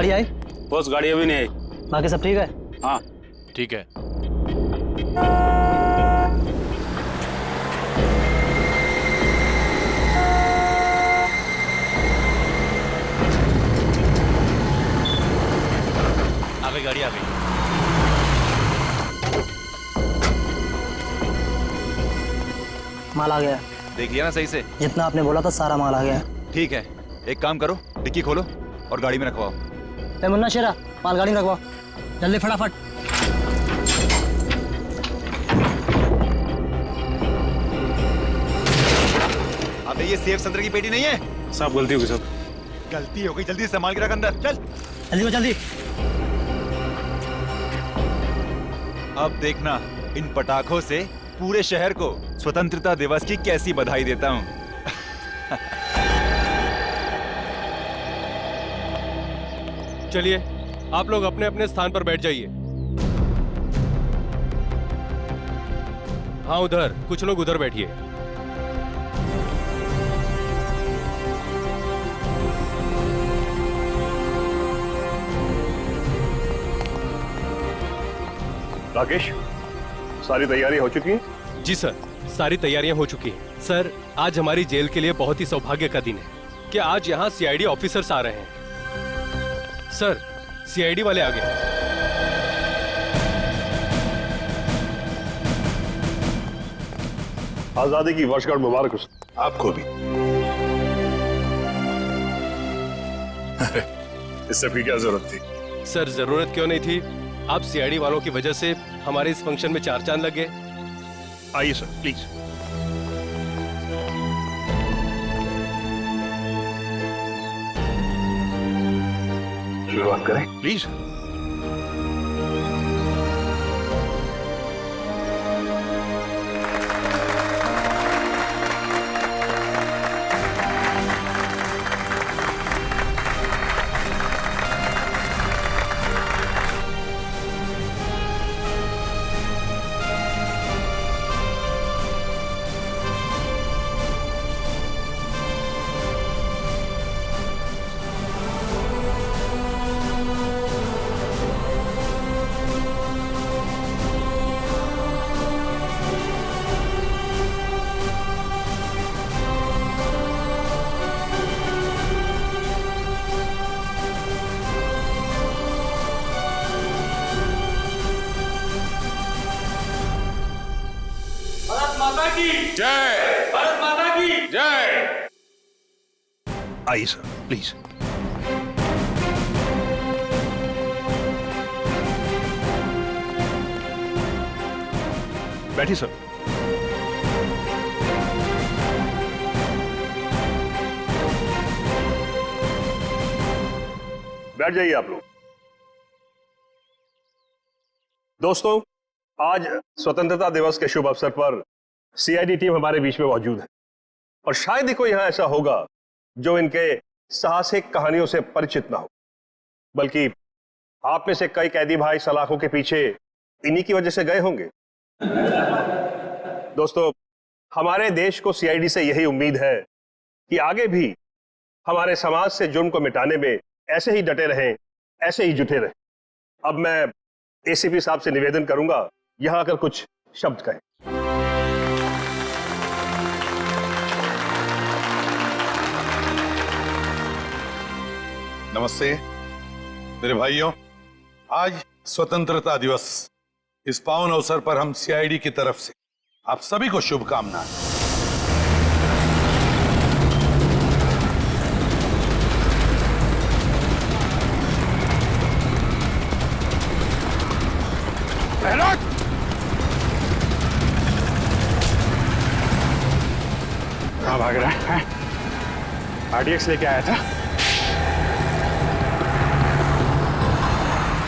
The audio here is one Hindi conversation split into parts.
गाड़ी आई? बॉस गाड़ी अभी नहीं आई। बाकी सब ठीक है? हाँ ठीक है। आ गई गाड़ी, आ गई। माल आ गया। देख लिया ना सही से? जितना आपने बोला था सारा माल आ गया। ठीक है, एक काम करो, डिक्की खोलो और गाड़ी में रखवाओ। ए मुन्ना शेरा, माल गाड़ी में रखवाओ जल्दी फटाफट। अबे ये सेफ संतरे की पेटी नहीं है। साहब गलती हो गई सब। गलती हो गई, जल्दी से संभाल के रख अंदर, चल। जल्दी जल्दी। अब देखना इन पटाखों से पूरे शहर को स्वतंत्रता दिवस की कैसी बधाई देता हूँ। चलिए, आप लोग अपने अपने स्थान पर बैठ जाइए। हाँ उधर, कुछ लोग उधर बैठिए। राकेश, सारी तैयारी हो चुकी है? जी सर, सारी तैयारियां हो चुकी हैं। सर, आज हमारी जेल के लिए बहुत ही सौभाग्य का दिन है कि आज यहाँ सीआईडी ऑफिसर्स आ रहे हैं। सर, सीआईडी वाले आ गए। आजादी की वर्षगांठ मुबारक हो। आपको भी। अरे, इससे भी क्या जरूरत थी? सर, जरूरत क्यों नहीं थी? आप सीआईडी वालों की वजह से हमारे इस फंक्शन में चार चांद लग गए। आइए सर, प्लीज। शुरुआत करें? प्लीज। जय भारत माता की जय। आइए सर, प्लीज। बैठिए सर। बैठ जाइए आप लोग। दोस्तों, आज स्वतंत्रता दिवस के शुभ अवसर पर सीआईडी टीम हमारे बीच में मौजूद है और शायद ही कोई यहां ऐसा होगा जो इनके साहसिक कहानियों से परिचित ना हो। बल्कि आप में से कई कैदी भाई सलाखों के पीछे इन्हीं की वजह से गए होंगे। दोस्तों, हमारे देश को सीआईडी से यही उम्मीद है कि आगे भी हमारे समाज से जुर्म को मिटाने में ऐसे ही डटे रहें, ऐसे ही जुटे रहें। अब मैं एसीपी साहब से निवेदन करूंगा यहां आकर कुछ शब्द कहें। नमस्ते मेरे भाइयों, आज स्वतंत्रता दिवस। इस पावन अवसर पर हम सीआईडी की तरफ से आप सभी को शुभकामनाएं। कहां भाग रहा है? आरडीएक्स लेके आया था।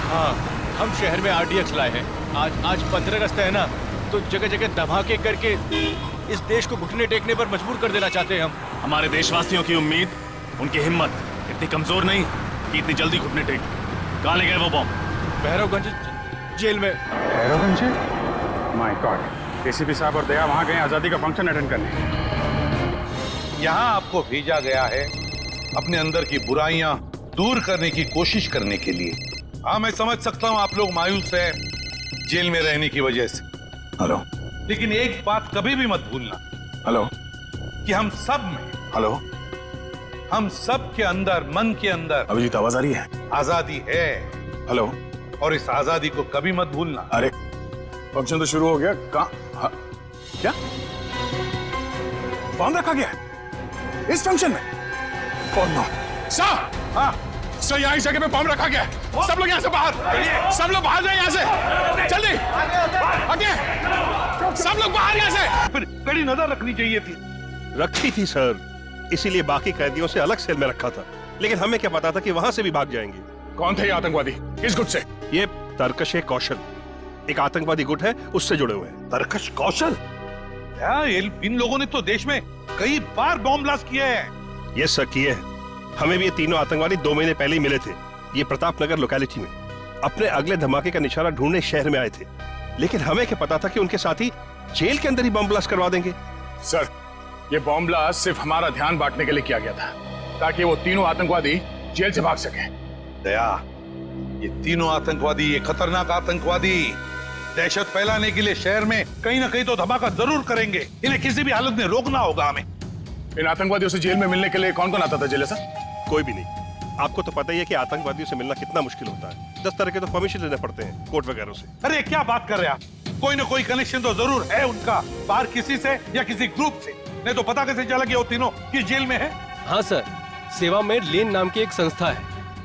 हाँ, हम शहर में आरडीएक्स लाए हैं। आज 15 अगस्त है ना, तो जगह जगह धमाके करके इस देश को घुटने टेकने पर मजबूर कर देना चाहते हैं हम। हमारे देशवासियों की उम्मीद, उनकी हिम्मत इतनी कमजोर नहीं कि इतनी जल्दी घुटने टेक। कहाँ ले गए वो बॉम्ब? भैरवगंज जेल में। भैरवगंज? My God. एसीपी साहब और दया वहां गए आजादी का फंक्शन अटेंड करने। यहां आपको भेजा गया है अपने अंदर की बुराइयां दूर करने की कोशिश करने के लिए। हाँ, मैं समझ सकता हूं आप लोग मायूस हैं जेल में रहने की वजह से। हेलो लेकिन एक बात कभी भी मत भूलना हेलो कि हम सब में, हेलो हम सब के अंदर, मन के अंदर अभिजीत, आवाज आ रही है? आजादी है हेलो। और इस आजादी को कभी मत भूलना। अरे फंक्शन तो शुरू हो गया। क्या बॉम्ब रखा गया है इस फंक्शन में? Oh no sir. हाँ सर, यहाँ इस जगह पे बॉम्ब रखा गया है। सब लोग यहाँ से बाहर, सब लोग बाहर जाए यहाँ से, जल्दी आगे, सब लोग बाहर यहाँ से। फिर कड़ी नजर रखनी चाहिए थी। रखी थी सर, इसीलिए बाकी कैदियों से अलग सेल में रखा था, लेकिन हमें क्या पता था कि वहां से भी भाग जाएंगे। कौन थे ये आतंकवादी? किस गुट से? ये तरकश कौशल एक आतंकवादी गुट है, उससे जुड़े हुए हैं। तरकश कौशल? इन लोगों ने तो देश में कई बार बॉम्ब ब्लास्ट किए हैं। ये सर किए हैं। हमें भी ये तीनों आतंकवादी 2 महीने पहले ही मिले थे, ये प्रताप नगर लोकेलिटी में। अपने अगले धमाके का निशाना ढूंढने शहर में आए थे, लेकिन हमें क्या पता था कि उनके साथी जेल के अंदर ही बम ब्लास्ट करवा देंगे। सर, ये बॉम्ब ब्लास्ट सिर्फ हमारा ध्यान बांटने के लिए किया गया था, ताकि वो तीनों आतंकवादी जेल से भाग सके। दया, ये तीनों आतंकवादी, ये खतरनाक आतंकवादी दहशत फैलाने के लिए शहर में कहीं ना कहीं तो धमाका जरूर करेंगे। इन्हें किसी भी हालत में रोकना होगा हमें। इन आतंकवादियों से जेल में मिलने के लिए कौन कौन आता था जेल सर? कोई भी नहीं। आपको तो पता ही है कि आतंकवादियों से मिलना कितना मुश्किल होता है। 10 तरह के तो परमिशन लेने पड़ते हैं कोर्ट वगैरह से। अरे क्या बात कर रहे हैं आप? कोई ना कोई कनेक्शन तो जरूर है उनका, बाहर किसी से या किसी ग्रुप से। नहीं तो पता कैसे चला कि वो तीनों किस जेल में है? हाँ सर, सेवा में लीन नाम की एक संस्था है,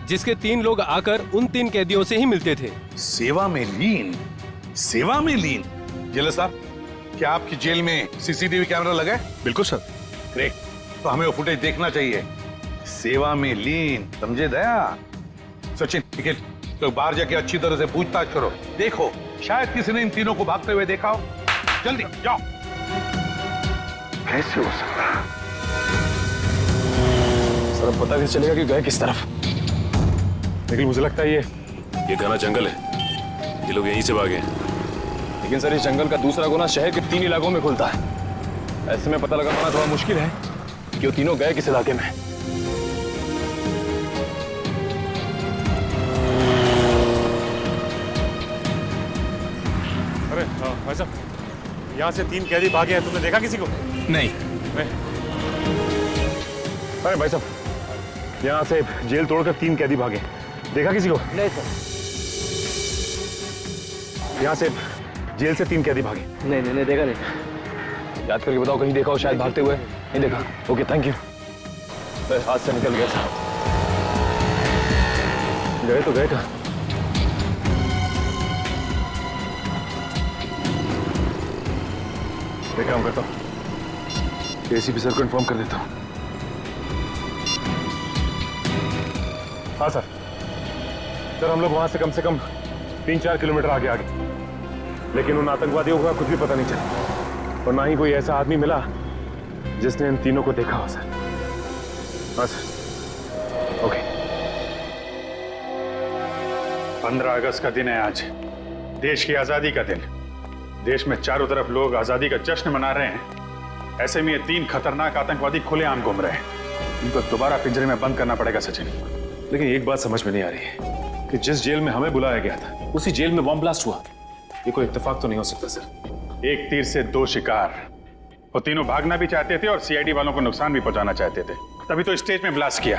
जिसके 3 लोग आकर उन 3 कैदियों से ही मिलते थे। सेवा में लीन? सेवा में लीन? जेलर साहब, क्या आपकी जेल में सीसीटीवी कैमरा लगा है? बिल्कुल सर। ग्रेट, तो हमें वो फुटेज देखना चाहिए। सेवा में लीन, समझे दया? सचिन, ठीक है, तो बाहर जाके अच्छी तरह से पूछताछ करो। देखो, शायद किसी ने इन तीनों को भागते हुए देखा हो। जल्दी जाओ। कैसे हो सकता? सर, अब पता कैसे चलेगा कि गए किस तरफ? लेकिन मुझे लगता है ये घना जंगल है, ये लोग यहीं से भागे हैं। लेकिन सर, इस जंगल का दूसरा कोना शहर के 3 इलाकों में खुलता है। ऐसे में पता लगा पाना थोड़ा मुश्किल है कि वो तीनों गए किस इलाके में। अरे भाई साहब, यहाँ से 3 कैदी भागे हैं, तुमने देखा किसी को? नहीं। अरे भाई साहब, यहाँ से जेल तोड़कर 3 कैदी भागे, देखा किसी को? नहीं सर। यहाँ से जेल से 3 कैदी भागे? नहीं देखा नहीं। याद करके बताओ, कहीं देखा हो शायद भागते हुए? नहीं देखा? Okay, thank you. हाथ से निकल गया था। गए तो गए कहाँ? एक काम करता हूँ, एसीपी सर को इन्फॉर्म कर देता हूँ। हाँ सर, हम लोग वहां से कम 3-4 किलोमीटर आगे लेकिन उन आतंकवादियों का कुछ भी पता नहीं चला, और ना ही कोई ऐसा आदमी मिला जिसने इन तीनों को देखा हो सर। हाँ सर, ओके। 15 अगस्त का दिन है आज, देश की आजादी का दिन। देश में चारों तरफ लोग आजादी का जश्न मना रहे हैं, ऐसे में ये 3 खतरनाक आतंकवादी खुलेआम घूम रहे हैं। इनको दोबारा पिंजरे में बंद करना पड़ेगा सचिन। लेकिन एक बात समझ में नहीं आ रही कि जिस जेल में हमें बुलाया गया था, उसी जेल में बॉम्ब ब्लास्ट हुआ। ये कोई इत्तेफाक तो नहीं हो सकता सर? एक तीर से 2 शिकार। वो तीनों भागना भी चाहते थे और सीआईडी वालों को नुकसान भी पहुंचाना चाहते थे, तभी तो स्टेज में ब्लास्ट किया।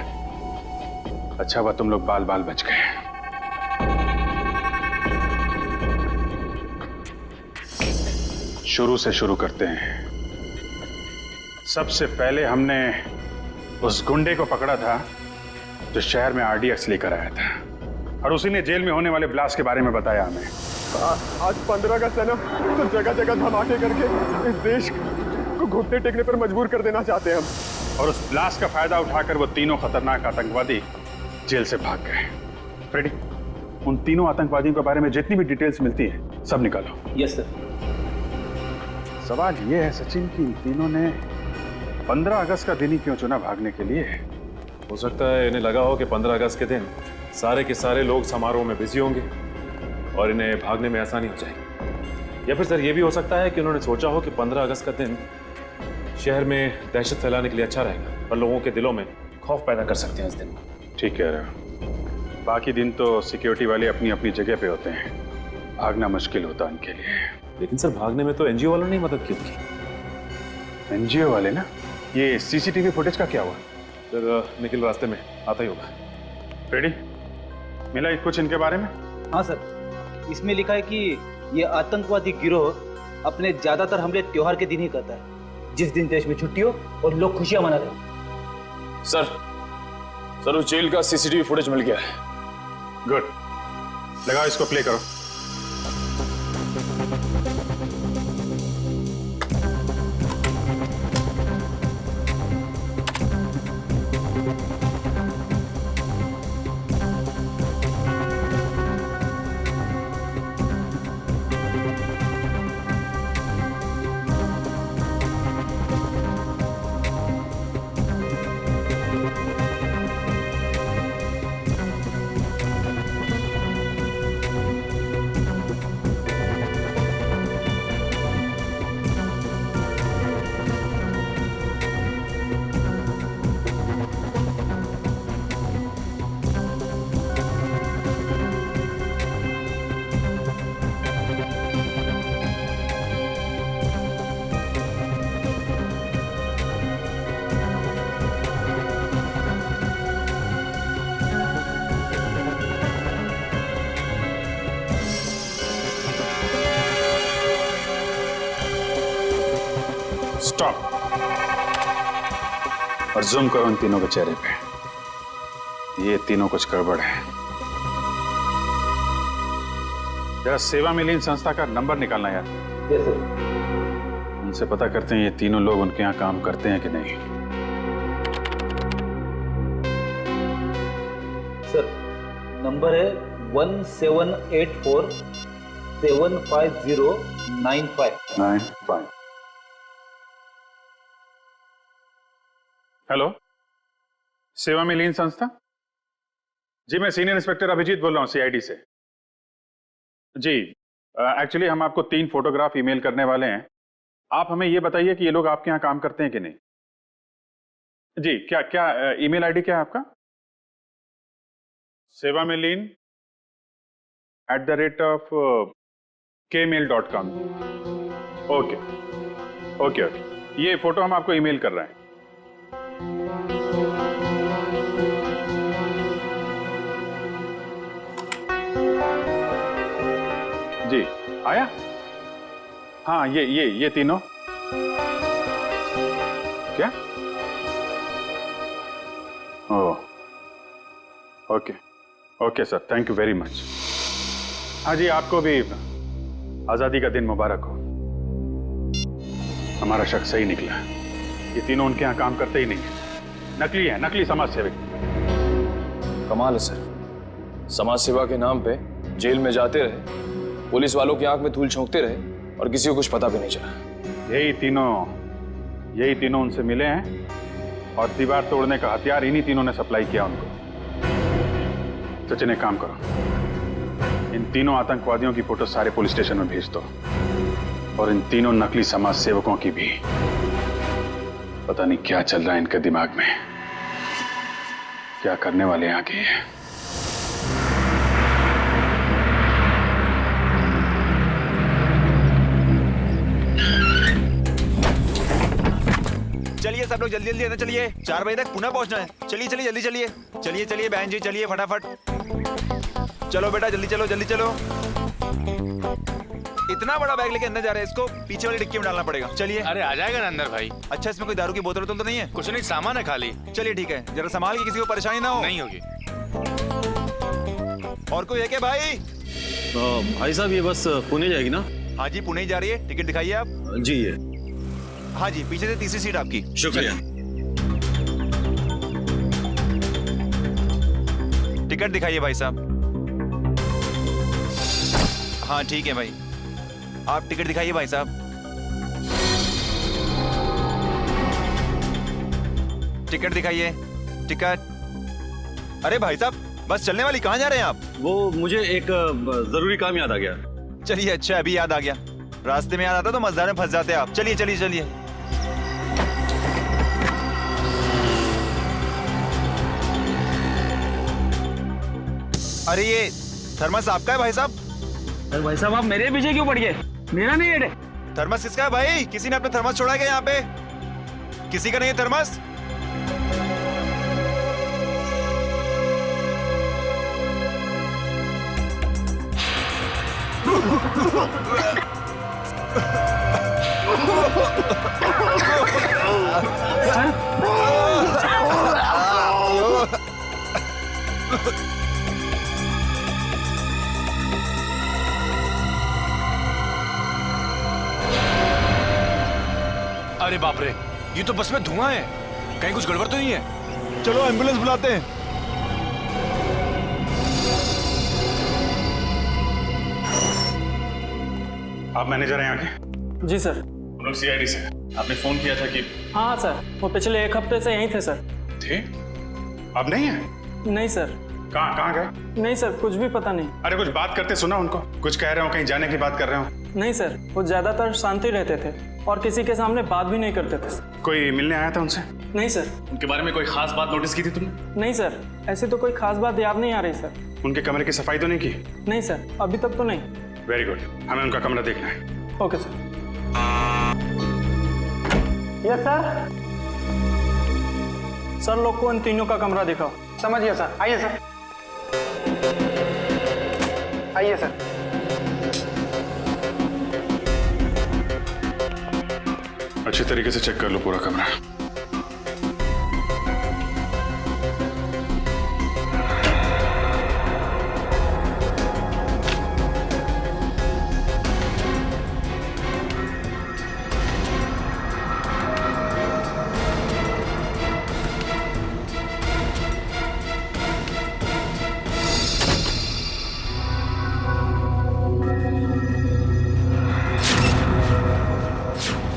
अच्छा हुआ तुम लोग बाल बाल बच गए। शुरू से शुरू करते हैं। सबसे पहले हमने उस गुंडे को पकड़ा था जो शहर में आरडीएक्स लेकर आया था, और उसी ने जेल में होने वाले ब्लास्ट के बारे में बताया हमें। आज 15 अगस्त है ना, तो जगह जगह धमाके करके इस देश को घुटने टेकने पर मजबूर कर देना चाहते हैं हम। और उस ब्लास्ट का फायदा उठाकर वो तीनों खतरनाक आतंकवादी जेल से भाग गए। फ्रेडी, उन तीनों आतंकवादियों के बारे में जितनी भी डिटेल्स मिलती है सब निकालो। Yes sir. सवाल ये है सचिन कि इन तीनों ने 15 अगस्त का दिन ही क्यों चुना भागने के लिए? हो सकता है इन्हें लगा हो कि 15 अगस्त के दिन सारे के सारे लोग समारोह में बिजी होंगे और इन्हें भागने में आसानी हो जाएगी। या फिर सर, ये भी हो सकता है कि उन्होंने सोचा हो कि 15 अगस्त का दिन शहर में दहशत फैलाने के लिए अच्छा रहेगा और लोगों के दिलों में खौफ पैदा कर सकते हैं इस दिन। ठीक कह रहे हो। बाकी दिन तो सिक्योरिटी वाले अपनी अपनी जगह पे होते हैं, भागना मुश्किल होता उनके लिए। लेकिन सर भागने में तो एनजीओ वालों ने मदद की उनकी। एनजीओ वाले ना? ये सीसीटीवी फुटेज का क्या हुआ? सर निखिल रास्ते में आता ही होगा। रेडी? मिला कुछ इनके बारे में? हाँ सर, इसमें लिखा है कि ये आतंकवादी गिरोह अपने ज्यादातर हमले त्योहार के दिन ही करता है, जिस दिन देश में छुट्टी हो और लोग खुशियां मना रहे हैं। सर उस जेल का सीसीटीवी फुटेज मिल गया है। गुड, लगाओ इसको, प्ले करो। स्टॉप और जूम करो इन तीनों के चेहरे पे। ये तीनों कुछ गड़बड़ है। जरा सेवा में लीन संस्था का नंबर निकालना यार। Yes sir. उनसे पता करते हैं ये तीनों लोग उनके यहाँ काम करते हैं कि नहीं। सर नंबर है 1784 75095। हेलो, सेवा में लीन संस्था? जी मैं सीनियर इंस्पेक्टर अभिजीत बोल रहा हूँ सीआईडी से। जी एक्चुअली हम आपको 3 फोटोग्राफ ईमेल करने वाले हैं। आप हमें ये बताइए कि ये लोग आपके यहाँ काम करते हैं कि नहीं। जी क्या क्या ईमेल आईडी क्या है आपका? सेवा में लीन @kmail.com। ओके ओके ओके, ये फोटो हम आपको ईमेल कर रहे हैं। जी आया? हाँ ये तीनों क्या? Oh okay okay sir, thank you very much. हाँ जी, आपको भी आजादी का दिन मुबारक हो। हमारा शक सही निकला, ये तीनों उनके यहाँ काम करते ही नहीं है, नकली है, नकली समाज सेवक। कमाल है सर, समाज सेवा के नाम पे जेल में जाते रहे, पुलिस वालों की आंख में धूल झोंकते रहे और किसी को कुछ पता भी नहीं चला। यही तीनों उनसे मिले हैं और दीवार तोड़ने का हथियार इन्हीं तीनों ने सप्लाई किया उनको। सचिन एक काम करो, इन तीनों आतंकवादियों की फोटो सारे पुलिस स्टेशन में भेज दो और इन तीनों नकली समाज सेवकों की भी। पता नहीं क्या चल रहा है इनके दिमाग में, क्या करने वाले हैं आगे। चलिए सब लोग जल्दी जल्दी अंदर चलिए, 4 बजे तक पुनः पहुंचना है। चलिए चलिए जल्दी चलिए, चलिए चलिए बहन जी चलिए फटाफट। चलो बेटा जल्दी चलो जल्दी चलो। इतना बड़ा बैग लेके अंदर जा रहे हैं, इसको पीछे वाली डिक्की में डालना पड़ेगा। चलिए। अरे आ जाएगा ना अंदर भाई। अच्छा इसमें कोई दारू की बोतल तो नहीं है? कुछ नहीं, सामान है खाली। चलिए ठीक है, जरा संभाल के, किसी को परेशानी ना हो। नहीं होगी। और कोई है क्या भाई? भाई साहब ये बस पुणे जाएगी ना? हाँ जी पुणे ही जा रही है, टिकट दिखाइए आप। जी ये। हाँ जी पीछे से तीसरी सीट आपकी। शुक्रिया। टिकट दिखाइए भाई साहब। हाँ ठीक है भाई, आप टिकट दिखाइए भाई साहब। टिकट दिखाइए, टिकट। अरे भाई साहब बस चलने वाली, कहाँ जा रहे हैं आप? वो मुझे एक जरूरी काम याद आ गया। चलिए अच्छा अभी याद आ गया, रास्ते में याद आता तो मजेदार में फंस जाते आप। चलिए चलिए चलिए। अरे ये थर्मस आपका है भाई साहब? अरे भाई साहब आप मेरे पीछे क्यों पड़ गए? मेरा नहीं है। थर्मस किसका है भाई? किसी ने अपना थर्मस छोड़ा है क्या यहाँ पे? किसी का नहीं है थर्मस? अरे बाप रे, ये तो बस में धुआं है। कहीं कुछ गड़बड़ तो नहीं है? चलो एम्बुलेंस बुलाते हैं। आप मैनेजर हैं यहाँ के? जी सर। हम लोग सीआईडी से। आपने फोन किया था कि? हाँ सर, वो पिछले 1 हफ्ते से यहीं थे सर। थे? अब नहीं है? नहीं सर। कहाँ गए? नहीं सर, कुछ भी पता नहीं। अरे कुछ बात करते सुना उनको? कुछ कह रहे हो, कहीं जाने की बात कर रहे हो? नहीं सर, वो ज्यादातर शांति रहते थे और किसी के सामने बात भी नहीं करते थे। कोई मिलने आया था उनसे? नहीं सर। उनके बारे में कोई खास बात नोटिस की थी तुमने? नहीं सर, ऐसी तो कोई खास बात याद नहीं आ रही सर। उनके कमरे की सफाई तो नहीं की? नहीं सर, अभी तक तो नहीं। वेरी गुड, हमें उनका कमरा देखना है। Okay sir. Yes sir. Sir लोग को इन तीनों का कमरा दिखाओ। समझ गया सर। आइए सर। आइए सर। अच्छी तरीके से चेक कर लो पूरा कमरा।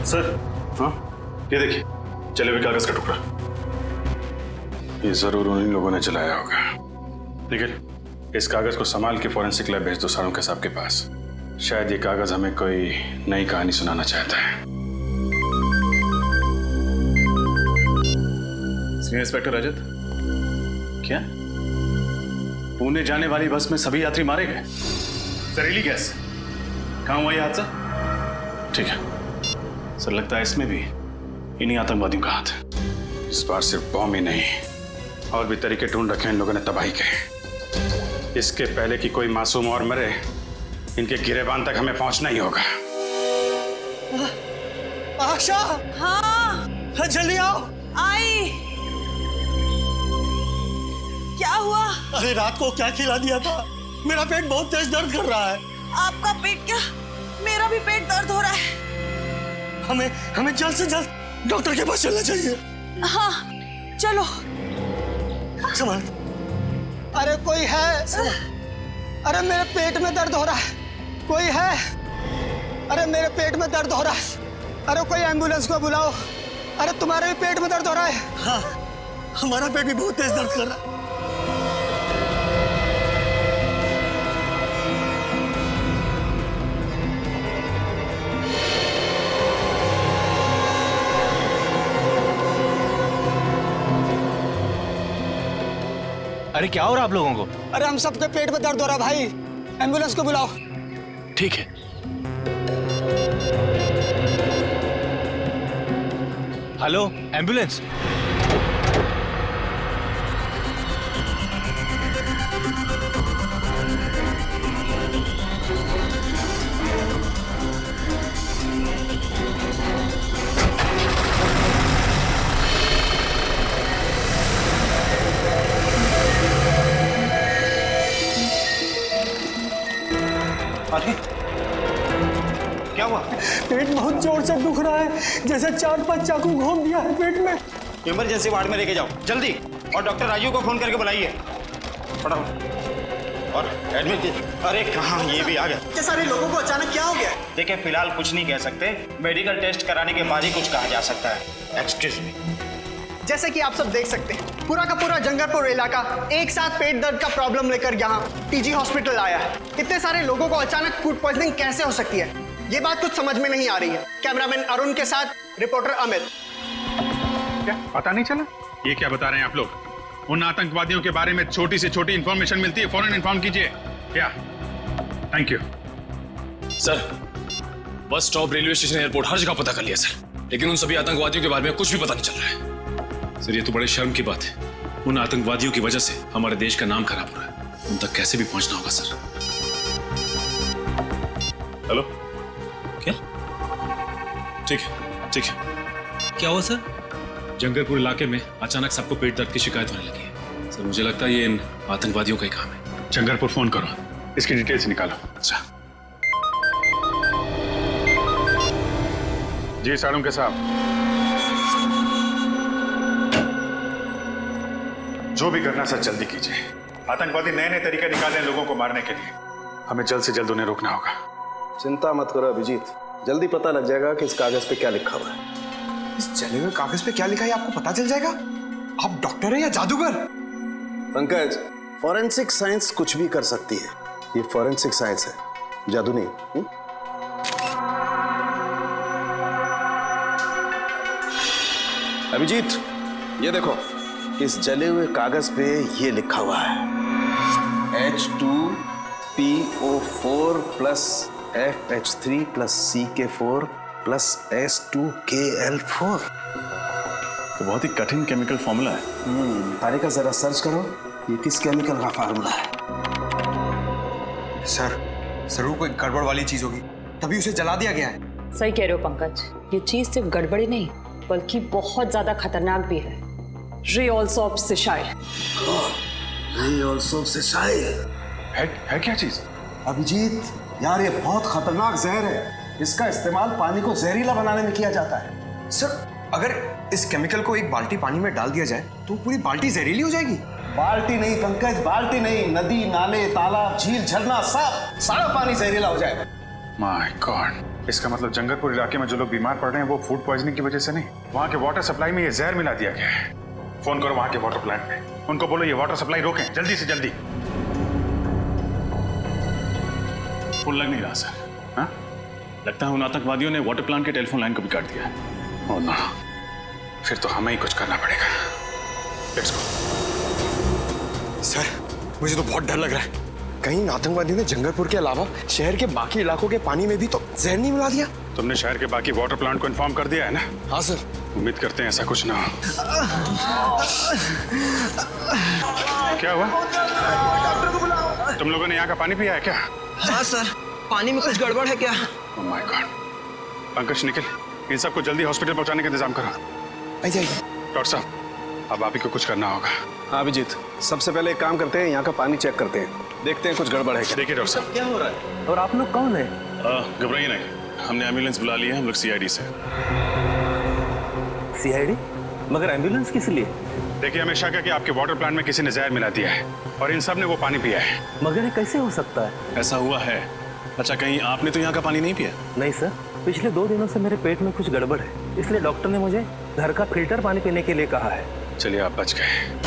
सर, हाँ, ये देखिए, चले हुए कागज का टुकड़ा। ये जरूर उन्हीं लोगों ने जलाया होगा। निखिल, इस कागज को संभाल के फॉरेंसिक लैब भेज दो सारुंके साहब के पास। शायद ये कागज हमें कोई नई कहानी सुनाना चाहता है। सीनियर इंस्पेक्टर रजत, क्या पुणे जाने वाली बस में सभी यात्री मारे गए? जहरीली गैस? कहाँ हुआ ये हादसा? ठीक है सर, लगता है इसमें भी इन्हीं आतंकवादियों का हाथ है। इस बार सिर्फ बॉम्ब ही नहीं, और भी तरीके ढूंढ रखे इन लोगों ने तबाही के। इसके पहले कि कोई मासूम और मरे, इनके गिरेबान तक हमें पहुंचना ही होगा। आशा, हाँ जल्दी आओ। आई। क्या हुआ? अरे रात को क्या खिला दिया था? मेरा पेट बहुत तेज दर्द कर रहा है। आपका पेट क्या? मेरा भी पेट दर्द हो रहा है। हमें जल्द से जल्द डॉक्टर के पास चलना चाहिए। हाँ चलो। संभाल। अरे कोई है? अरे मेरे पेट में दर्द हो रहा है, कोई है? अरे मेरे पेट में दर्द हो रहा है, अरे कोई एम्बुलेंस को बुलाओ। अरे तुम्हारे भी पेट में दर्द हो रहा है? हाँ, हमारा पेट भी बहुत तेज दर्द कर रहा है। अरे क्या हो रहा आप लोगों को? अरे हम सबके पेट में दर्द हो रहा है भाई, एम्बुलेंस को बुलाओ। ठीक है। Hello, ambulance. अरे क्या हुआ? पेट बहुत जोर से दुख रहा है, जैसे 4-5 चाकू घोंप दिया है पेट में। इमरजेंसी वार्ड में लेके जाओ जल्दी, और डॉक्टर राजू को फोन करके बुलाइए फटाफट, और एडमिट कीजिए। अरे कहाँ, ये भी आ गया। ये सारे लोगों को अचानक क्या हो गया? देखिए फिलहाल कुछ नहीं कह सकते, मेडिकल टेस्ट कराने के बाद ही कुछ कहा जा सकता है। Excuse me. जैसे कि आप सब देख सकते हैं, पूरा का पूरा जंगलपुर इलाका एक साथ पेट दर्द का प्रॉब्लम लेकर यहाँ टीजी हॉस्पिटल आया है। इतने सारे लोगों को अचानक फूड पॉइजनिंग कैसे हो सकती है, ये बात कुछ समझ में नहीं आ रही है। कैमरामैन अरुण के साथ रिपोर्टर अमित। क्या पता नहीं चला? ये क्या बता रहे हैं आप लोग? उन आतंकवादियों के बारे में छोटी से छोटी इंफॉर्मेशन मिलती है, फौरन इन्फॉर्म कीजिए। क्या? Thank you sir. Bus stop, railway station, airport, हर जगह पता कर लिया सर, लेकिन उन सभी आतंकवादियों के बारे में कुछ भी पता नहीं चल रहा है। सर ये तो बड़े शर्म की बात है। उन आतंकवादियों की वजह से हमारे देश का नाम खराब हो रहा है। उन तक कैसे भी पहुंचना होगा सर। हेलो, क्या? ठीक है, ठीक है। क्या हुआ सर? जंगलपुर इलाके में अचानक सबको पेट दर्द की शिकायत होने लगी है। सर मुझे लगता है ये इन आतंकवादियों का ही काम है। जंगलपुर फोन करो, इसकी डिटेल्स निकालो। अच्छा। जी साड़ू के साहब, जो भी करना सर जल्दी कीजिए। आतंकवादी नए नए तरीके निकाले हैं लोगों को मारने के लिए। हमें जल्द से जल्द उन्हें रोकना होगा। चिंता मत करो अभिजीत, जल्दी पता लग जाएगा कि इस कागज पे क्या लिखा हुआ है। इस जले हुए कागज पे क्या लिखा है आपको पता चल जाएगा। आप डॉक्टर हैं या जादूगर? पंकज, फॉरेंसिक साइंस कुछ भी कर सकती है। ये फॉरेंसिक साइंस है, जादू नहीं। अभिजीत, ये देखो, इस जले हुए कागज पे ये लिखा हुआ है H2PO4 plus FH3 plus CK4 plus S2KL4। तो बहुत ही कठिन केमिकल फॉर्मूला है। तारिका जरा सर्च करो, ये किस केमिकल का फार्मूला है। सर जरूर कोई गड़बड़ वाली चीज होगी, तभी उसे जला दिया गया है। सही कह रहे हो पंकज, ये चीज सिर्फ गड़बड़ी नहीं बल्कि बहुत ज्यादा खतरनाक भी है। रेऑल्सोप सिशाइल। रेऑल्सोप सिशाइल है क्या चीज? अभिजीत यार, ये बहुत खतरनाक जहर है। इसका इस्तेमाल पानी को जहरीला बनाने में किया जाता है। सर अगर इस केमिकल को एक बाल्टी पानी में डाल दिया जाए तो पूरी बाल्टी जहरीली हो जाएगी। बाल्टी नहीं पंकज, बाल्टी नहीं, नदी, नाले, तालाब, झील, झरना, सब सारा पानी जहरीला हो जाएगा। माय गॉड, इसका मतलब जंगलपुर इलाके में जो लोग बीमार पड़ रहे हैं वो फूड पॉइजनिंग की वजह से नहीं, वहाँ के वाटर सप्लाई में ये जहर मिला दिया गया है। फोन करो वहाँ के वाटर प्लांट पे, उनको बोलो ये वाटर सप्लाई रोकें जल्दी से जल्दी। फोन लग नहीं रहा सर। हाँ? लगता है उन आतंकवादियों ने वाटर प्लांट के टेलीफोन लाइन को भी काट दिया है। ओह नो, फिर तो हमें ही कुछ करना पड़ेगा। Let's go. सर मुझे तो बहुत डर लग रहा है, कहीं आतंकवादियों ने जंगलपुर के अलावा शहर के बाकी इलाकों के पानी में भी तो जहर नहीं मिला दिया। तुमने शहर के बाकी वाटर प्लांट को इन्फॉर्म कर दिया है ना? हाँ सर। उम्मीद करते हैं ऐसा कुछ ना हो। क्या हुआ? तुम लोगों ने यहाँ का पानी पिया है क्या? हाँ सर, पानी में कुछ गड़बड़ है क्या? Oh my god. Pankaj, Nikhil, इन सबको जल्दी हॉस्पिटल पहुंचाने का इंतजाम करो। आइए। डॉक्टर साहब, अब आप ही को कुछ करना होगा। हाँ अभिजीत, सबसे पहले एक काम करते हैं, यहाँ का पानी चेक करते हैं, देखते हैं कुछ गड़बड़ है क्या। देखिए डॉक्टर साहब, क्या हो रहा है और आप लोग कौन है? घबराइए नहीं, हमने एम्बुलेंस बुला ली है। हम लोग CID से। CID? मगर एम्बुलेंस किस लिए? देखिए, हमें शक है कि आपके वाटर प्लांट में किसी ने जहर मिला दिया है और इन सब ने वो पानी पिया है। मगर ये कैसे हो सकता है? ऐसा हुआ है। अच्छा, कहीं आपने तो यहाँ का पानी नहीं पिया? नहीं सर, पिछले 2 दिनों से मेरे पेट में कुछ गड़बड़ है, इसलिए डॉक्टर ने मुझे घर का फिल्टर पानी पीने के लिए कहा है। चलिए, आप बच गए।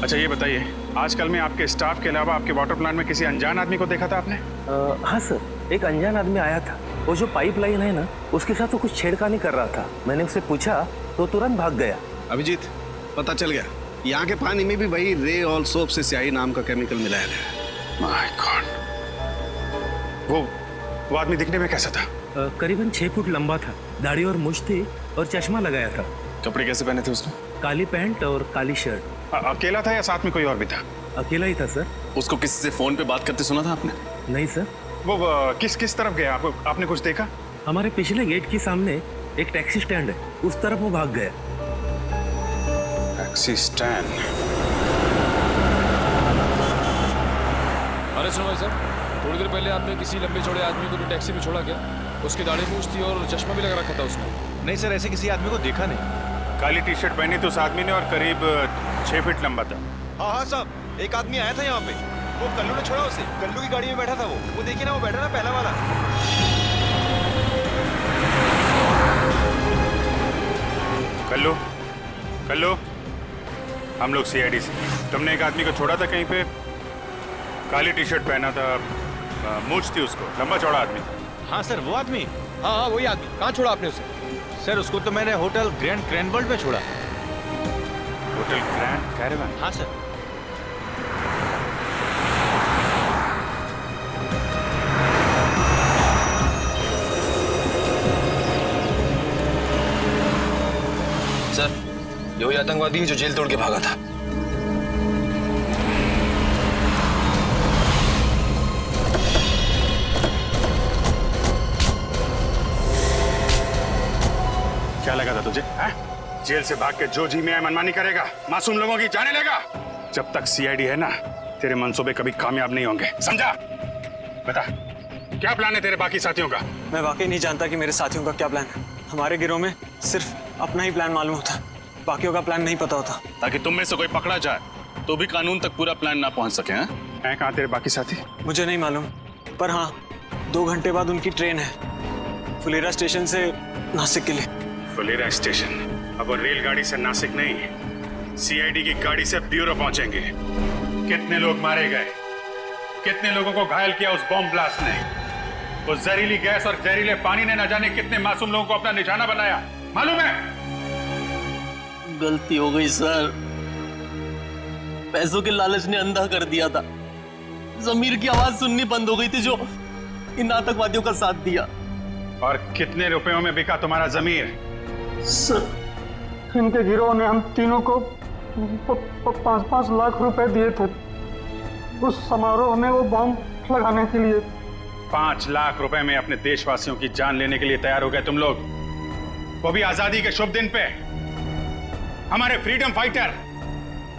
अच्छा ये बताइए, आजकल में आपके स्टाफ के अलावा आपके वाटर प्लांट में किसी अनजान आदमी को देखा था आपने? हाँ सर, एक अनजान आदमी आया था। वो जो पाइप लाइन है ना, उसके साथ वो कुछ छेड़खानी कर रहा था। मैंने उससे पूछा तो तुरंत भाग गया। अभिजीत, पता चल गया, यहाँ के पानी में भी वही रेऑल्सोप सिशाइल नाम का केमिकल मिलाया गया। My God. वो आदमी दिखने में कैसा था? करीबन 6 फुट लंबा था, दाढ़ी और मूंछ थी और चश्मा लगाया था। कपड़े कैसे पहने थे उसने? काली पैंट और काली शर्ट। अकेला था या साथ में कोई और भी था? अकेला ही था सर। उसको किसी से फोन पे बात करते सुना था आपने? नहीं सर। वो किस तरफ गया? आपने कुछ देखा? हमारे पिछले गेट के सामने एक टैक्सी स्टैंड है, उस तरफ वो भाग गया। Taxi stand? अरे सुनो भाई साहब, थोड़ी देर पहले आपने किसी लंबे चौड़े आदमी को भी टैक्सी में छोड़ा क्या? उसकी दाढ़ी मूंछ थी और चश्मा भी लगा रखा था उसने। नहीं सर, ऐसे किसी आदमी को देखा नहीं। काली टी-शर्ट पहनी थी उस आदमी ने और करीब 6 फीट लंबा था। हाँ साहब, एक आदमी आया था यहाँ पे। वो कल्लू ने छोड़ा उसे, कल्लू की गाड़ी में बैठा था वो देखिए ना, वो बैठा ना पहला वाला। कल्लू, कल्लू, हम लोग सीआईडी से। तुमने एक आदमी को छोड़ा था कहीं पे, काली टी शर्ट पहना था, मूंछ थी उसको, लंबा चौड़ा आदमी था। हाँ सर, वो आदमी। हाँ हाँ, वही आदमी। कहाँ छोड़ा आपने उसे? सर, उसको तो मैंने होटल ग्रैंड क्रैनवर्ल्ड में छोड़ा। Hotel grand caravan? हाँ सर। सर, ये वही आतंकवादी है जो जेल तोड़ के भागा था। क्या लगा था तुझे? जेल से भाग के जो जी में मनमानी करेगा, मासूम लोगों की जाने लेगा। जब तक सीआईडी है ना, तेरे मंसूबे कभी कामयाब नहीं होंगे, समझा? बता, क्या प्लान है तेरे बाकी साथियों का? मैं वाकई नहीं जानता कि मेरे साथियों का क्या प्लान है। हमारे गिरोह में सिर्फ अपना ही प्लान मालूम होता, बाकियों का प्लान नहीं पता होता। ताकि तुम में से कोई पकड़ा जाए तो भी कानून तक पूरा प्लान ना पहुंच सके। हैं कहाँ तेरे बाकी साथी? मुझे नहीं मालूम, पर हाँ 2 घंटे बाद उनकी ट्रेन है, फुलेरा स्टेशन से नासिक के लिए। फुलेरा स्टेशन? अब वो रेलगाड़ी से नासिक नहीं, सीआईडी की गाड़ी से ब्यूरो पहुंचेंगे। कितने लोग मारे गए, कितने लोगों को घायल किया उस बॉम्ब ब्लास्ट ने। वो जहरीली गैस और जहरीले पानी ने न जाने कितने मासूम लोगों को अपना निशाना बनाया, मालूम है? गलती हो गई सर, पैसों के लालच ने अंधा कर दिया था। जमीर की आवाज सुननी बंद हो गई थी जो इन आतंकवादियों का साथ दिया। और कितने रुपयों में बिका तुम्हारा जमीर? सर, इनके गिरोह ने हम तीनों को 5-5 लाख रुपए दिए थे उस समारोह में वो बॉम्ब लगाने के लिए। 5 लाख रुपए में अपने देशवासियों की जान लेने के लिए तैयार हो गए तुम लोग, वो भी आजादी के शुभ दिन पे। हमारे फ्रीडम फाइटर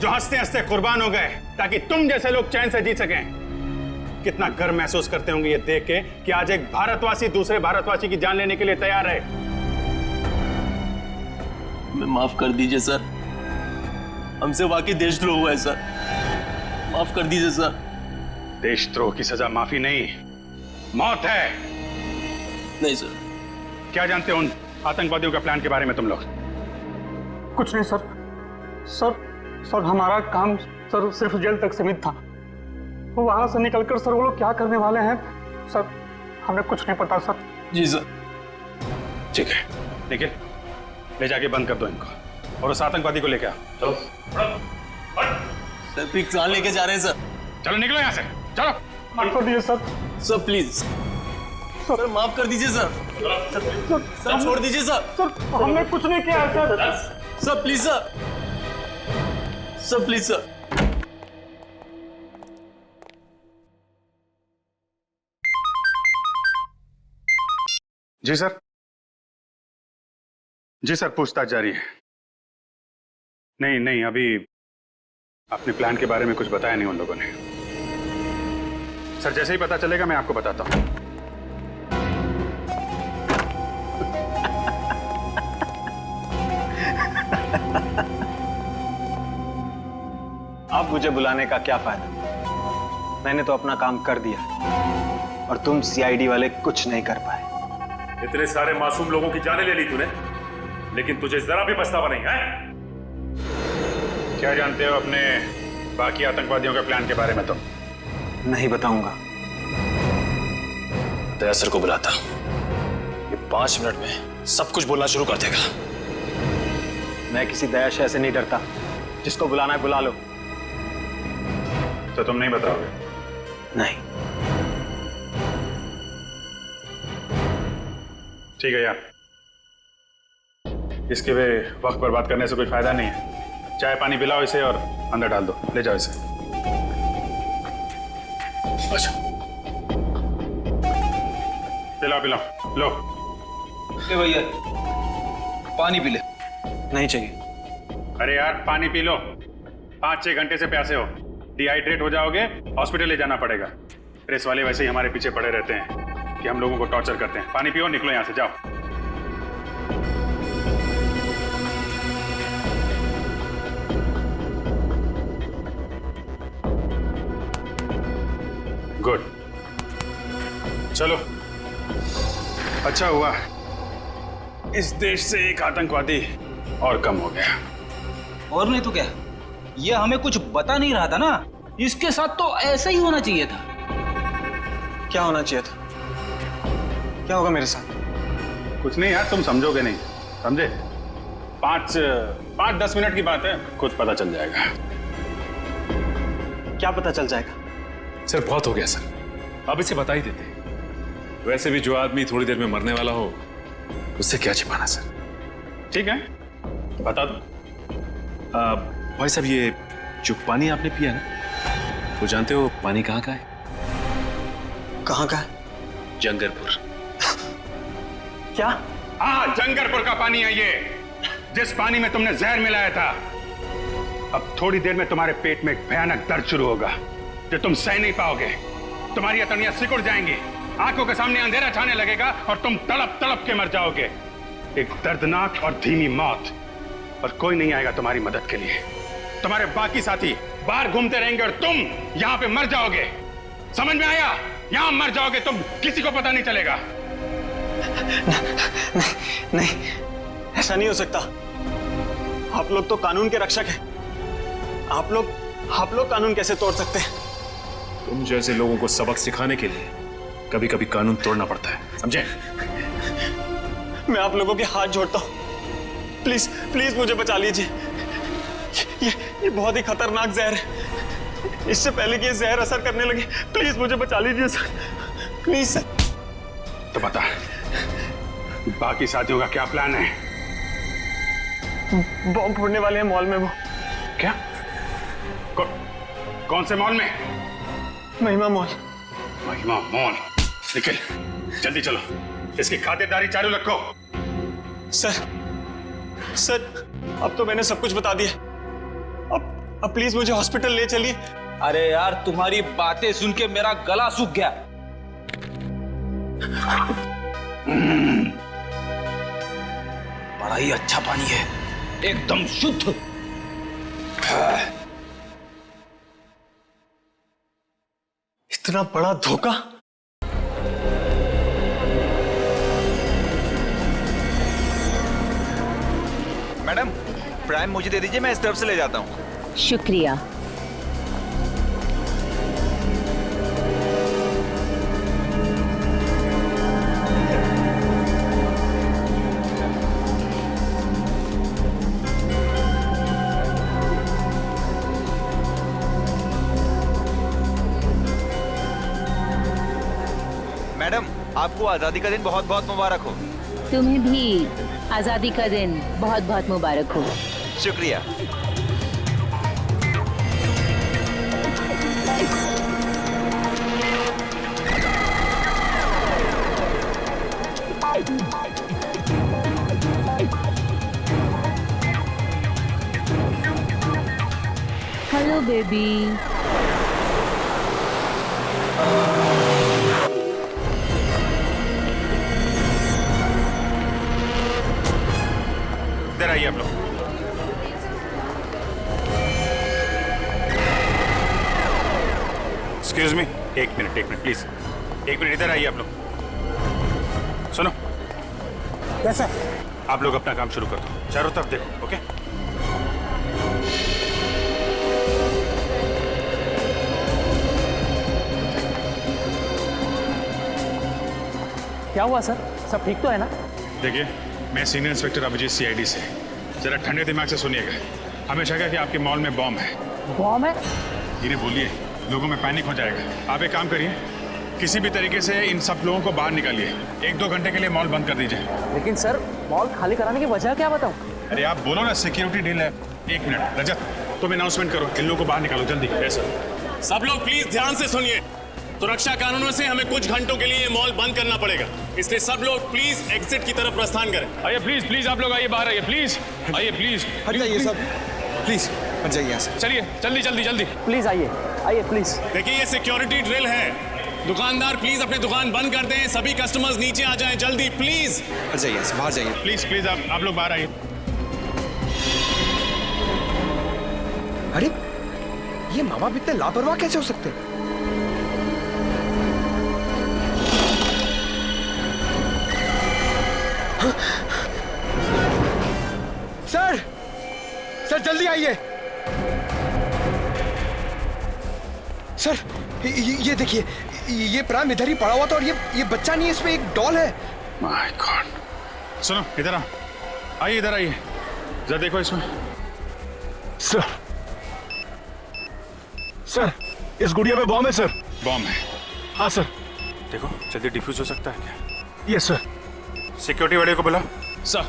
जो हंसते हंसते कुर्बान हो गए ताकि तुम जैसे लोग चैन से जी सकें। कितना गर्व महसूस करते होंगे ये देख के कि आज एक भारतवासी दूसरे भारतवासी की जान लेने के लिए तैयार है। मैं माफ कर दीजिए सर, हमसे वाकई देशद्रोह हुआ है सर, माफ कर दीजिए सर। देशद्रोह की सजा माफी नहीं, मौत है। नहीं सर। क्या जानते हो उन आतंकवादियों के प्लान के बारे में तुम लोग? कुछ नहीं सर। सर हमारा काम सर सिर्फ जेल तक सीमित था। वहां से निकलकर सर वो लोग क्या करने वाले हैं सर, हमें कुछ नहीं पता सर। जी सर। ठीक है, निखिल ले जाके बंद कर दो इनको और उस आतंकवादी को लेके आओ। चलो सर, पिक जान लेके जा रहे हैं सर। चलो निकलो यहाँ से, चलो। माफ कर दीजिए सर। सर प्लीज सर, माफ कर दीजिए सर। सर छोड़ दीजिए सर। सर हमने कुछ नहीं किया sir. Sir please sir, sir please sir. जी सर। जी सर, पूछताछ जारी है। नहीं, अभी अपने प्लान के बारे में कुछ बताया नहीं उन लोगों ने। सर जैसे ही पता चलेगा मैं आपको बताता हूं। अब मुझे बुलाने का क्या फायदा? मैंने तो अपना काम कर दिया और तुम सीआईडी वाले कुछ नहीं कर पाए। इतने सारे मासूम लोगों की जानें ले ली तूने, लेकिन तुझे जरा भी पछतावा नहीं है? क्या जानते हो अपने बाकी आतंकवादियों के प्लान के बारे में? तो नहीं बताऊंगा। दया सर को बुलाता, ये 5 मिनट में सब कुछ बोलना शुरू कर देगा। मैं किसी दया शय से नहीं डरता, जिसको बुलाना है बुला लो। तो तुम नहीं बताओगे? नहीं। ठीक है यार, इसके वे वक्त बर्बाद करने से कोई फायदा नहीं है। चाय पानी पिलाओ इसे और अंदर डाल दो, ले जाओ इसे। अच्छा पिलाओ, लो। भैया पानी पी ले। नहीं चाहिए। अरे यार पानी पी लो, 5-6 घंटे से प्यासे हो, डिहाइड्रेट हो जाओगे, हॉस्पिटल ले जाना पड़ेगा। प्रेस वाले वैसे ही हमारे पीछे पड़े रहते हैं कि हम लोगों को टॉर्चर करते हैं। पानी पियो, निकलो यहां से, जाओ। चलो, अच्छा हुआ इस देश से एक आतंकवादी और कम हो गया। और नहीं तो क्या, ये हमें कुछ बता नहीं रहा था ना, इसके साथ तो ऐसा ही होना चाहिए था। क्या होना चाहिए था? क्या होगा मेरे साथ? कुछ नहीं यार, तुम समझोगे नहीं, समझे? 5-10 मिनट की बात है, खुद पता चल जाएगा। क्या पता चल जाएगा? सर बहुत हो गया सर, अब इसे बता ही देते। वैसे भी जो आदमी थोड़ी देर में मरने वाला हो, उससे क्या छिपाना सर। ठीक है, बता दो। भाई साहब, ये जो पानी आपने पिया ना, वो जानते हो पानी कहाँ का है? कहाँ का है? जंगरपुर। क्या? हाँ, जंगरपुर का पानी है ये, जिस पानी में तुमने जहर मिलाया था। अब थोड़ी देर में तुम्हारे पेट में एक भयानक दर्द शुरू होगा जो तुम सह नहीं पाओगे। तुम्हारी अतड़ियां सिकुड़ जाएंगी, आंखों के सामने अंधेरा छाने लगेगा और तुम तड़प तड़प के मर जाओगे। एक दर्दनाक और धीमी मौत, और कोई नहीं आएगा तुम्हारी मदद के लिए। तुम्हारे बाकी साथी बाहर घूमते रहेंगे और तुम यहां पे मर जाओगे। समझ में आया? यहां मर जाओगे तुम, किसी को पता नहीं चलेगा। नहीं, ऐसा नहीं हो सकता। आप लोग तो कानून के रक्षक हैं। आप लोग कानून कैसे तोड़ सकते हैं? तुम जैसे लोगों को सबक सिखाने के लिए कभी कभी कानून तोड़ना पड़ता है, समझे? मैं आप लोगों के हाथ जोड़ता हूं, प्लीज प्लीज मुझे बचा लीजिए। ये बहुत ही खतरनाक जहर है। इससे पहले कि ये जहर असर करने लगे, प्लीज मुझे बचा लीजिए सर, प्लीज सर। तो बता, बाकी साथियों का क्या प्लान है? बॉम्ब फोड़ने वाले हैं मॉल में वो। क्या? कौन से मॉल में? महिमा मॉल। महिमा मॉल? निखिल, जल्दी चलो, इसकी खातिरदारी चालू रखो। सर, अब तो मैंने सब कुछ बता दिया। अब प्लीज मुझे हॉस्पिटल ले चलिए। अरे यार, तुम्हारी बातें सुन के मेरा गला सूख गया। बड़ा ही अच्छा पानी है, एकदम शुद्ध। इतना बड़ा धोखा। मैडम, प्राइम मुझे दे दीजिए, मैं इस तरफ से ले जाता हूँ। शुक्रिया। मैडम, आपको आजादी का दिन बहुत बहुत मुबारक हो। तुम्हें भी आजादी का दिन बहुत बहुत मुबारक हो। शुक्रिया। Hello baby. इधर आइए आप लोग। एक्सक्यूज मी, एक मिनट प्लीज, एक मिनट इधर आइए आप लोग। सुनो, कैसा? आप लोग अपना काम शुरू कर दो, चारों तरफ देखो, ओके? क्या हुआ सर? सब ठीक तो है ना? देखिए, मैं सीनियर इंस्पेक्टर अभिजीत सीआईडी से। जरा ठंडे दिमाग से सुनिएगा। हमें शक है कि आपके मॉल में बॉम्ब है। बॉम्ब है? धीरे बोलिए, लोगों में पैनिक हो जाएगा। आप एक काम करिए, किसी भी तरीके से इन सब लोगों को बाहर निकालिए। 1-2 घंटे के लिए मॉल बंद कर दीजिए। लेकिन सर, मॉल खाली कराने की वजह क्या बताऊं? अरे आप बोलो ना, सिक्योरिटी डील है। 1 मिनट, रजत तुम अनाउंसमेंट करो, इन लोगों को बाहर निकालो जल्दी। सब लोग प्लीज ध्यान से सुनिए। सुरक्षा कानूनों से हमें कुछ घंटों के लिए मॉल बंद करना पड़ेगा, इसलिए सब लोग प्लीज एग्जिट की तरफ प्रस्थान करें। आइए प्लीज, आप लोग आइए, बाहर आइए प्लीज, आइए प्लीज। हट जाइए सब, प्लीज हट जाइए यहाँ से। चलिए जल्दी। प्लीज आइए प्लीज। देखिए, ये सिक्योरिटी ड्रिल है। दुकानदार प्लीज अपनी दुकान बंद कर दें, सभी कस्टमर्स नीचे आ जाएं जल्दी, प्लीज। हट जाइए, बाहर जाइए। प्लीज आप लोग बाहर आइए। अरे, ये माँ बाप इतने लापरवाह कैसे हो सकते हैं? सर सर जल्दी आइए सर। ये देखिए, ये प्राइम इधर ही पड़ा हुआ था और ये बच्चा नहीं है, इसमें एक डॉल है। My God. सुनो इधर आओ, आइए इधर आइए, जरा देखो इसमें। सर सर इस गुड़िया में बॉम्ब है सर। बॉम्ब है? हाँ सर। देखो जल्दी डिफ्यूज हो सकता है क्या? Yes sir. सिक्योरिटी वाले को बुलाओ। सर।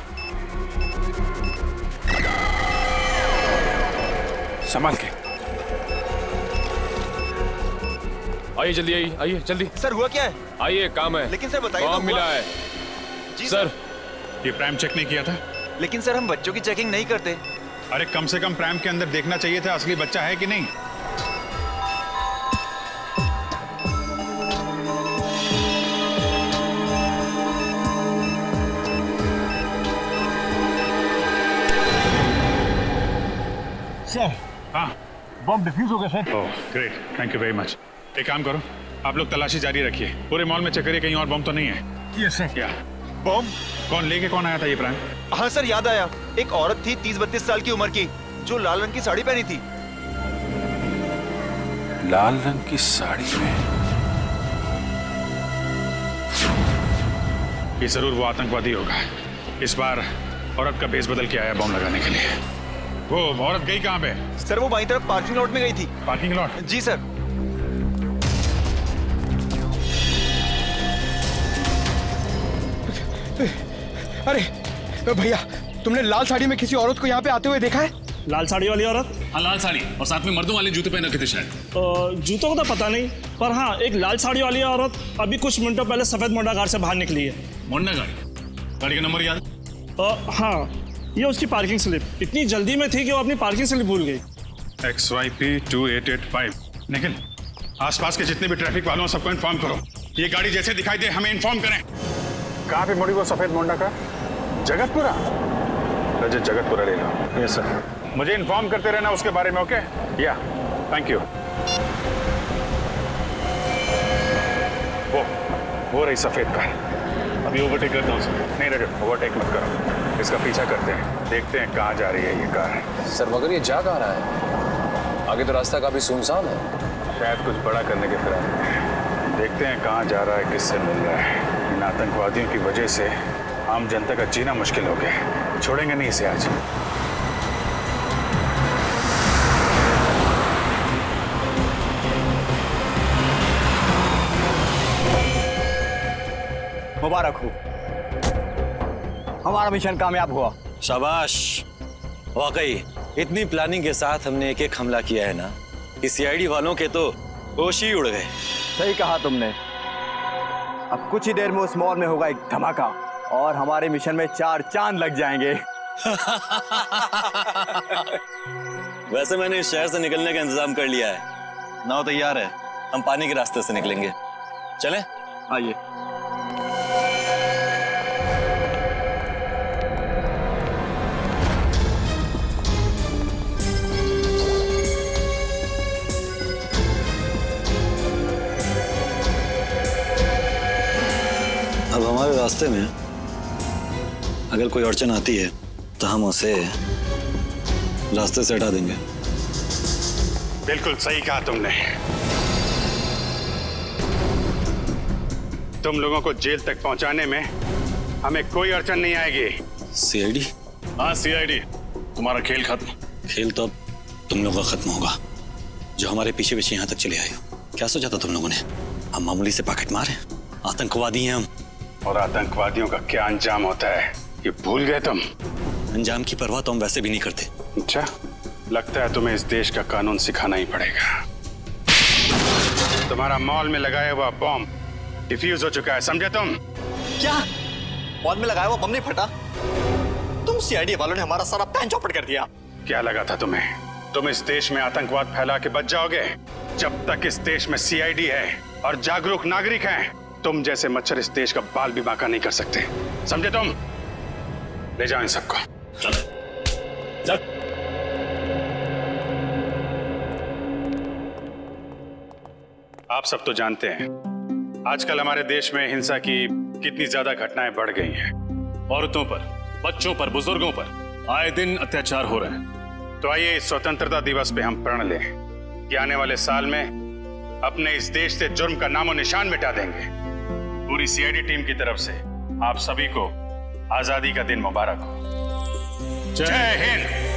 संभाल के आइए, जल्दी आइए, आइए जल्दी। सर हुआ क्या है? आइए, काम है। लेकिन सर बताइए। बॉम्ब मिला है। जी सर। ये प्राइम चेक नहीं किया था? लेकिन सर हम बच्चों की चेकिंग नहीं करते। अरे कम से कम प्राइम के अंदर देखना चाहिए था असली बच्चा है कि नहीं। सर। हाँ, बॉम्ब डिफ्यूज हो गया sir. Oh great, thank you very much. एक काम करो, आप लोग तलाशी जारी रखिए, पूरे मॉल में चेक करिए कहीं और बम तो नहीं है। Yes sir. क्या बम? कौन लेके कौन आया था ये प्राइम? हाँ सर याद आया, एक औरत थी 30-32 साल की उम्र की, जो लाल रंग की साड़ी पहनी थी। लाल रंग की साड़ी में? ये जरूर वो आतंकवादी होगा। इस बार औरत का भेष बदल के आया बम लगाने के लिए। वो औरत गई कहाँ पे? सर वो बाईं तरफ पार्किंग लॉट में गई थी। Parking lot? जी सर। अरे भैया, तुमने लाल साड़ी में किसी औरत को यहाँ पे आते हुए देखा है? लाल साड़ी वाली औरत? हाँ लाल साड़ी, और साथ में मर्दों वाले जूते पहन रखे थे शायद। जूतों को तो पता नहीं, पर हाँ एक लाल साड़ी वाली औरत अभी कुछ मिनटों पहले सफेद मोंडा कार से बाहर निकली है। मोंडा गाड़ी? गाड़ी का नंबर याद? हाँ, ये उसकी पार्किंग स्लिप। इतनी जल्दी में थी कि वो अपनी पार्किंग स्लिप भूल गई। XYP 2885। निखिल, आसपास के जितने भी ट्रैफिक वालों सबको इन्फॉर्म करो। ये गाड़ी जैसे दिखाई दे हमें इन्फॉर्म करें। कहाँ पे मुड़ी वो सफेद मोंडा का? जगतपुरा? रजत जगतपुरा ले लो। Yes sir. मुझे इन्फॉर्म करते रहना उसके बारे में, ओके? या, थैंक यू। वो रही सफेद कार। अभी ओवरटेक करता हूँ सर। नहीं रजत, ओवरटेक मत करो, इसका पीछा करते हैं, देखते हैं कहाँ जा रही है ये कार। सर मगर ये जा कहाँ रहा है? आगे तो रास्ता काफी सुनसान है। शायद कुछ बड़ा करने के फिराक में। देखते हैं कहाँ जा रहा है, किससे मिल रहा है। इन आतंकवादियों की वजह से आम जनता का जीना मुश्किल हो गया। छोड़ेंगे नहीं इसे आज। मुबारक हो, हमारा मिशन कामयाब हुआ। शाबाश। वाकई इतनी प्लानिंग के साथ हमने एक हमला किया है ना कि सीआईडी वालों के तो होश ही उड़ गए। सही कहा तुमने। अब कुछ ही देर में उस मॉल में होगा एक धमाका और हमारे मिशन में 4 चांद लग जाएंगे। वैसे मैंने इस शहर से निकलने का इंतजाम कर लिया है। नाव तैयार है, हम पानी के रास्ते से निकलेंगे। चलें? आइए। अब हमारे रास्ते में अगर कोई अड़चन आती है तो हम उसे रास्ते से हटा देंगे। बिल्कुल सही कहा तुमने। तुम लोगों को जेल तक पहुंचाने में हमें कोई अड़चन नहीं आएगी। सीआईडी? हाँ सीआईडी। तुम्हारा खेल खत्म। खेल तो अब तुम लोगों का खत्म होगा, जो हमारे पीछे पीछे यहाँ तक चले आए हो। क्या सोचा था तुम लोगों ने? हम मामूली से पॉकेट मार हैं? आतंकवादी हैं हम। और आतंकवादियों का क्या अंजाम होता है ये भूल गए तुम? अंजाम की परवाह तो हम वैसे भी नहीं करते। अच्छा, लगता है तुम्हें इस देश का कानून सिखाना ही पड़ेगा। तुम्हारा मॉल में लगाया हुआ बॉम्ब डिफ्यूज हो चुका है, समझे तुम? क्या? मॉल में लगाया हुआ बम नहीं फटा? तुम सीआईडी वालों ने हमारा सारा प्लान चौपट कर दिया। क्या लगा था तुम्हें? तुम इस देश में आतंकवाद फैला के बच जाओगे? जब तक इस देश में सीआईडी है और जागरूक नागरिक हैं, तुम जैसे मच्छर इस देश का बाल भी बांका नहीं कर सकते, समझे तुम? ले जाओ इन सबको। चल। चल। आप सब तो जानते हैं आजकल हमारे देश में हिंसा की कितनी ज्यादा घटनाएं बढ़ गई हैं। औरतों पर, बच्चों पर, बुजुर्गों पर आए दिन अत्याचार हो रहे हैं। तो आइए इस स्वतंत्रता दिवस पे हम प्रण लें कि आने वाले साल में अपने इस देश से जुर्म का नामो निशान मिटा देंगे। पूरी सीआईडी टीम की तरफ से आप सभी को आजादी का दिन मुबारक हो। जय हिंद।